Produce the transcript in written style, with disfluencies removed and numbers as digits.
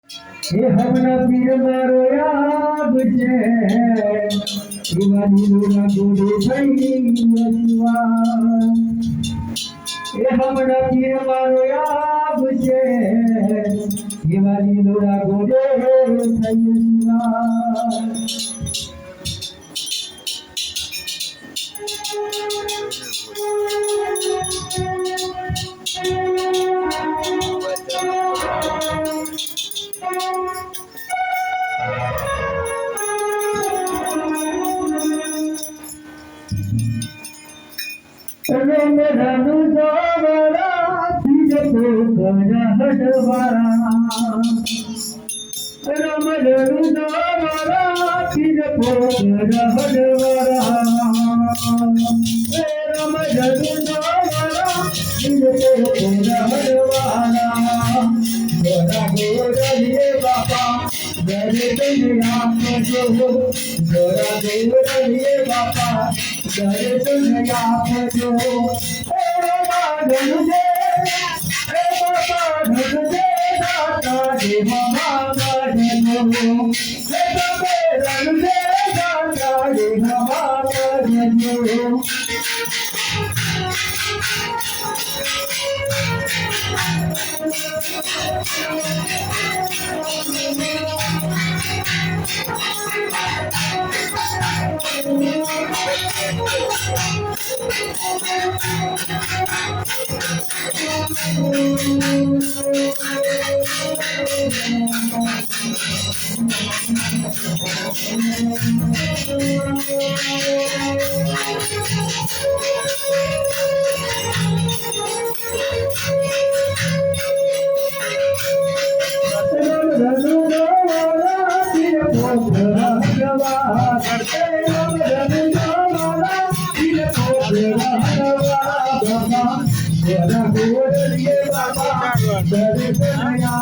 એ હમણાં પીર મારો યાદ છે દિવાળી લોરા ગોડે થઈ શિવા એ હમણાં પીર મારો યાદ છે દિવાળી લોરા ગોડે થઈ શિવા રમ રનુ જોવરા તીજ તો કરા હડવારા રમ રનુ જોવરા તીજ તો કરા હડવારા રમ રનુ જોવરા તીજ તો કરા હડવારા ગોરા ગોરલીએ બાપા દરે દુનિયા આપજો ગોરા ગોરલીએ બાપા દરે દુનિયા આપજો એ બાબા ધનજે એ બાબા ધનજે દાતા દેવા માગજો એ બાબા ધનજે દાતા દેવા માગજો Bapak, dari saya